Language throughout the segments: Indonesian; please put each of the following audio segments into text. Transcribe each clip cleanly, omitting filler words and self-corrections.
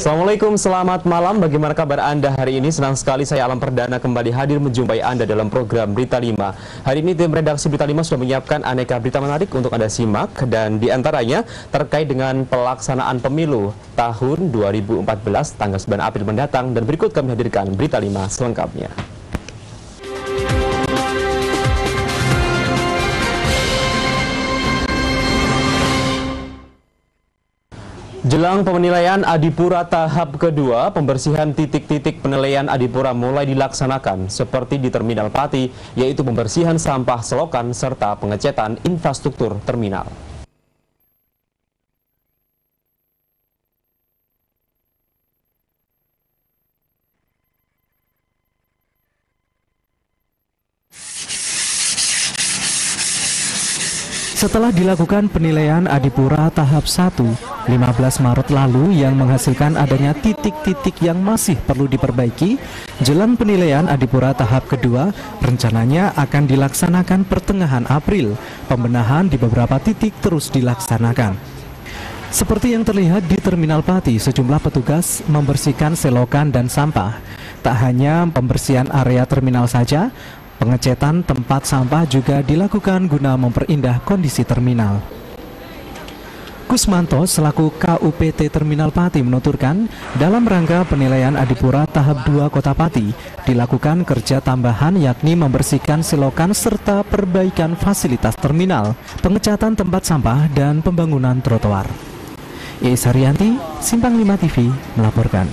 Assalamualaikum, selamat malam. Bagaimana kabar Anda hari ini? Senang sekali saya Alam Perdana kembali hadir menjumpai Anda dalam program Berita 5. Hari ini tim redaksi Berita 5 sudah menyiapkan aneka berita menarik untuk Anda simak, dan diantaranya terkait dengan pelaksanaan pemilu tahun 2014 tanggal 9 April mendatang, dan berikut kami hadirkan Berita 5 selengkapnya. Jelang penilaian Adipura tahap kedua, pembersihan titik-titik penilaian Adipura mulai dilaksanakan seperti di Terminal Pati, yaitu pembersihan sampah selokan serta pengecetan infrastruktur terminal. Setelah dilakukan penilaian Adipura tahap 1, 15 Maret lalu yang menghasilkan adanya titik-titik yang masih perlu diperbaiki, jelang penilaian Adipura tahap kedua rencananya akan dilaksanakan pertengahan April. Pembenahan di beberapa titik terus dilaksanakan. Seperti yang terlihat di Terminal Pati, sejumlah petugas membersihkan selokan dan sampah. Tak hanya pembersihan area terminal saja, pengecetan tempat sampah juga dilakukan guna memperindah kondisi terminal. Kusmanto selaku KUPT Terminal Pati menuturkan, dalam rangka penilaian Adipura tahap 2 Kota Pati dilakukan kerja tambahan, yakni membersihkan selokan serta perbaikan fasilitas terminal, pengecatan tempat sampah dan pembangunan trotoar. Iis Haryanti, Simpang 5 TV melaporkan.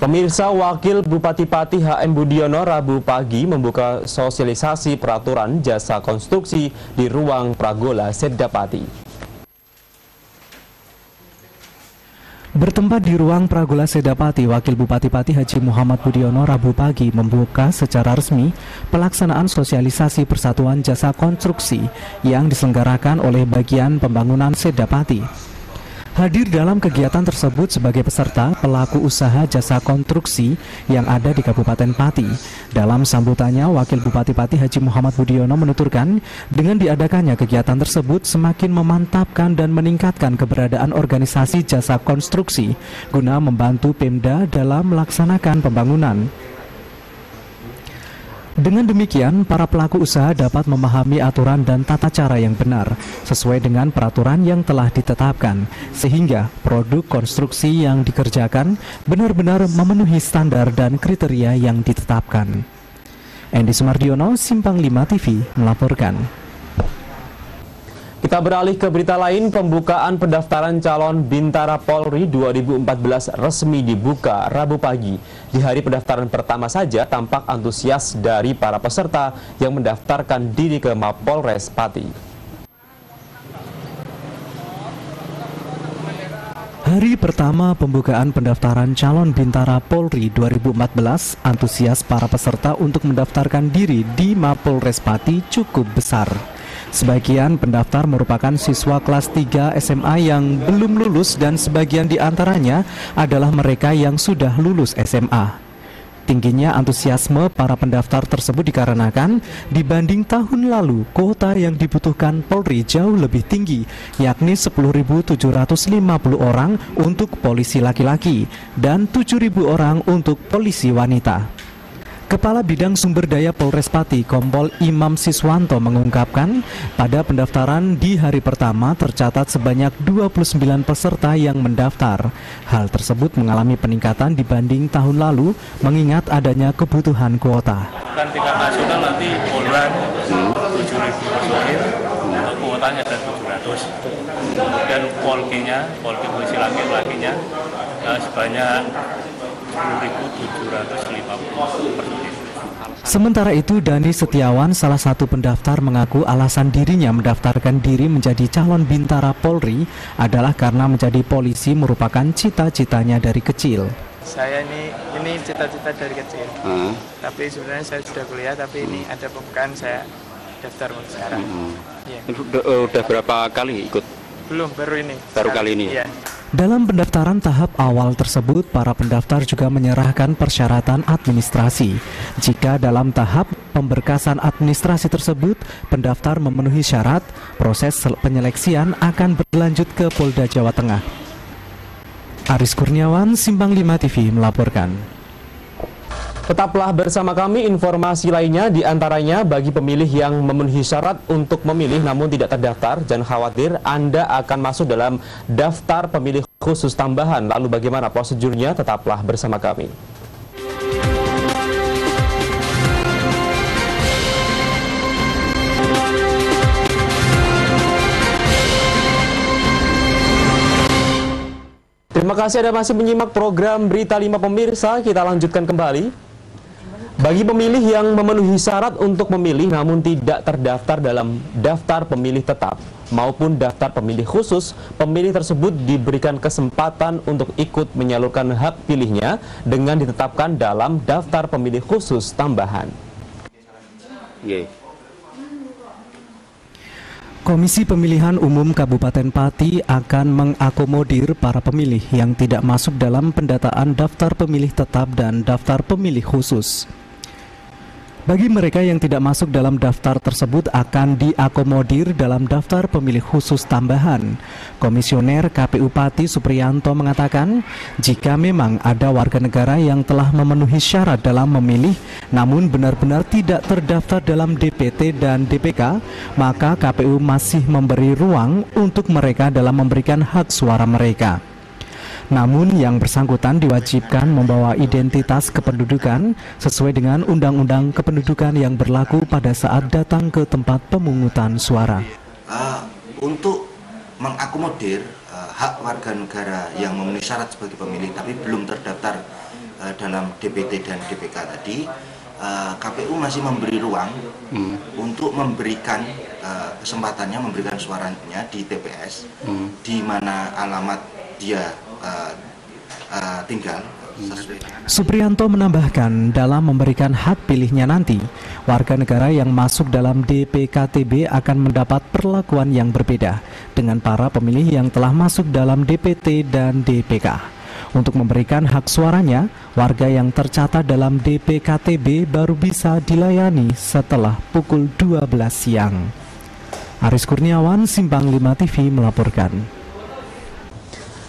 Pemirsa, Wakil Bupati Pati HM Budiono Rabu pagi membuka sosialisasi peraturan jasa konstruksi di ruang Pragola Sedda Pati. Bertempat di ruang Pragola Sedda Pati, Wakil Bupati Pati Haji Muhammad Budiono Rabu pagi membuka secara resmi pelaksanaan sosialisasi Persatuan Jasa Konstruksi yang diselenggarakan oleh Bagian Pembangunan Sedda Pati. Hadir dalam kegiatan tersebut sebagai peserta pelaku usaha jasa konstruksi yang ada di Kabupaten Pati. Dalam sambutannya, Wakil Bupati Pati Haji Muhammad Budiono menuturkan, dengan diadakannya kegiatan tersebut semakin memantapkan dan meningkatkan keberadaan organisasi jasa konstruksi guna membantu Pemda dalam melaksanakan pembangunan. Dengan demikian, para pelaku usaha dapat memahami aturan dan tata cara yang benar sesuai dengan peraturan yang telah ditetapkan, sehingga produk konstruksi yang dikerjakan benar-benar memenuhi standar dan kriteria yang ditetapkan. Endi Sumardiono, Simpang 5 TV melaporkan. Kita beralih ke berita lain. Pembukaan pendaftaran calon Bintara Polri 2014 resmi dibuka Rabu pagi. Di hari pendaftaran pertama saja tampak antusias dari para peserta yang mendaftarkan diri ke Mapolres Pati. Hari pertama pembukaan pendaftaran calon Bintara Polri 2014, antusias para peserta untuk mendaftarkan diri di Mapolres Pati cukup besar. Sebagian pendaftar merupakan siswa kelas 3 SMA yang belum lulus, dan sebagian di antaranya adalah mereka yang sudah lulus SMA. Tingginya antusiasme para pendaftar tersebut dikarenakan dibanding tahun lalu, kuota yang dibutuhkan Polri jauh lebih tinggi, yakni 10.750 orang untuk polisi laki-laki dan 7.000 orang untuk polisi wanita. Kepala Bidang Sumber Daya Polres Pati, Kompol Imam Siswanto mengungkapkan, pada pendaftaran di hari pertama tercatat sebanyak 29 peserta yang mendaftar. Hal tersebut mengalami peningkatan dibanding tahun lalu mengingat adanya kebutuhan kuota. Kan tingkat nasional nanti bulan 7.000 personil, kuotanya ada 700. Dan polki polisi laki-lakinya sebanyak 10.750 personil. Sementara itu, Dani Setiawan, salah satu pendaftar, mengaku alasan dirinya mendaftarkan diri menjadi calon Bintara Polri adalah karena menjadi polisi merupakan cita-citanya dari kecil. Saya ini cita-cita dari kecil. Tapi sebenarnya saya sudah kuliah, tapi ini ada pembukaan, saya daftar sekarang. Ya. Udah berapa kali ikut? Belum, baru ini. Baru kali ini? Iya. Dalam pendaftaran tahap awal tersebut, para pendaftar juga menyerahkan persyaratan administrasi. Jika dalam tahap pemberkasan administrasi tersebut, pendaftar memenuhi syarat, proses penyeleksian akan berlanjut ke Polda Jawa Tengah. Aris Kurniawan, Simpang 5 TV melaporkan. Tetaplah bersama kami, informasi lainnya diantaranya bagi pemilih yang memenuhi syarat untuk memilih namun tidak terdaftar, jangan khawatir, Anda akan masuk dalam daftar pemilih khusus tambahan. Lalu bagaimana prosedurnya? Tetaplah bersama kami. Terima kasih Anda masih menyimak program Berita 5 pemirsa. Kita lanjutkan kembali. Bagi pemilih yang memenuhi syarat untuk memilih namun tidak terdaftar dalam daftar pemilih tetap maupun daftar pemilih khusus, pemilih tersebut diberikan kesempatan untuk ikut menyalurkan hak pilihnya dengan ditetapkan dalam daftar pemilih khusus tambahan. Komisi Pemilihan Umum Kabupaten Pati akan mengakomodir para pemilih yang tidak masuk dalam pendataan daftar pemilih tetap dan daftar pemilih khusus. Bagi mereka yang tidak masuk dalam daftar tersebut akan diakomodir dalam daftar pemilih khusus tambahan. Komisioner KPU Pati Supriyanto mengatakan, jika memang ada warga negara yang telah memenuhi syarat dalam memilih namun benar-benar tidak terdaftar dalam DPT dan DPK, maka KPU masih memberi ruang untuk mereka dalam memberikan hak suara mereka. Namun yang bersangkutan diwajibkan membawa identitas kependudukan sesuai dengan Undang-Undang Kependudukan yang berlaku pada saat datang ke tempat pemungutan suara. Untuk mengakomodir hak warga negara yang memenuhi syarat sebagai pemilih tapi belum terdaftar dalam DPT dan DPK tadi, KPU masih memberi ruang untuk memberikan kesempatannya memberikan suaranya di TPS di mana alamat dia tinggal. Supriyanto menambahkan, dalam memberikan hak pilihnya nanti, warga negara yang masuk dalam DPKTB akan mendapat perlakuan yang berbeda dengan para pemilih yang telah masuk dalam DPT dan DPK. Untuk memberikan hak suaranya, warga yang tercatat dalam DPKTB baru bisa dilayani setelah pukul 12 siang. Aris Kurniawan, Simpang 5 TV melaporkan.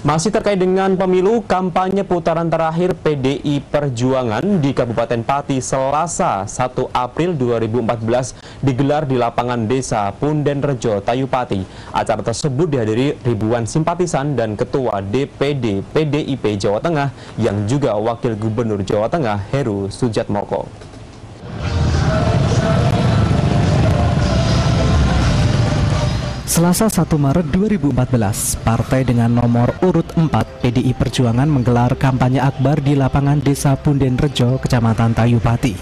Masih terkait dengan pemilu, kampanye putaran terakhir PDI Perjuangan di Kabupaten Pati Selasa 1 April 2014 digelar di lapangan Desa Pundenrejo, Tayupati. Acara tersebut dihadiri ribuan simpatisan dan Ketua DPD PDIP Jawa Tengah yang juga Wakil Gubernur Jawa Tengah Heru Sujatmoko. Selasa 1 Maret 2014, partai dengan nomor urut 4 PDI Perjuangan menggelar kampanye akbar di lapangan Desa Pundenrejo, Kecamatan Tayupati.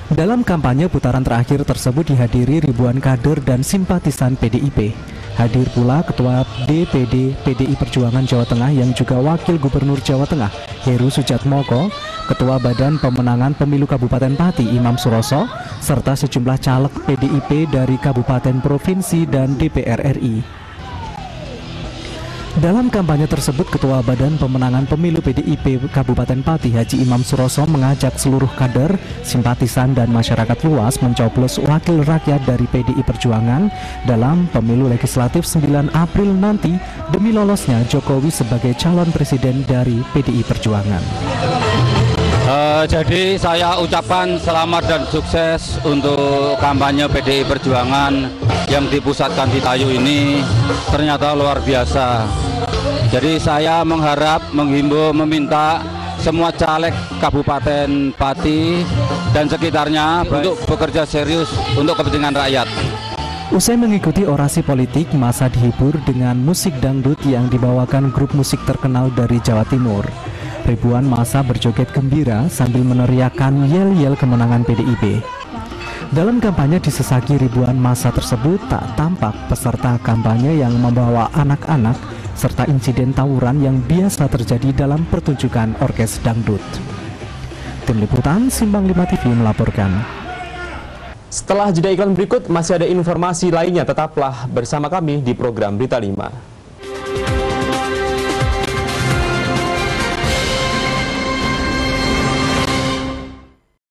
Dalam kampanye putaran terakhir tersebut dihadiri ribuan kader dan simpatisan PDIP. Hadir pula Ketua DPD PDI Perjuangan Jawa Tengah yang juga Wakil Gubernur Jawa Tengah Heru Sujatmoko, Ketua Badan Pemenangan Pemilu Kabupaten Pati Imam Suroso, serta sejumlah caleg PDIP dari Kabupaten Provinsi dan DPR RI. Dalam kampanye tersebut, Ketua Badan Pemenangan Pemilu PDIP Kabupaten Pati Haji Imam Suroso mengajak seluruh kader, simpatisan dan masyarakat luas mencoblos wakil rakyat dari PDI Perjuangan dalam pemilu legislatif 9 April nanti demi lolosnya Jokowi sebagai calon presiden dari PDI Perjuangan. Jadi saya ucapkan selamat dan sukses untuk kampanye PDI Perjuangan yang dipusatkan di Tayu ini, ternyata luar biasa. Jadi saya mengharap, menghimbau, meminta semua caleg Kabupaten Pati dan sekitarnya untuk bekerja serius untuk kepentingan rakyat. Usai mengikuti orasi politik, masa dihibur dengan musik dangdut yang dibawakan grup musik terkenal dari Jawa Timur. Ribuan massa berjoget gembira sambil meneriakkan yel-yel kemenangan PDIP. Dalam kampanye disesaki ribuan massa tersebut, tak tampak peserta kampanye yang membawa anak-anak serta insiden tawuran yang biasa terjadi dalam pertunjukan orkes dangdut. Tim Liputan Simpang 5 TV melaporkan. Setelah jeda iklan berikut, masih ada informasi lainnya. Tetaplah bersama kami di program Berita 5.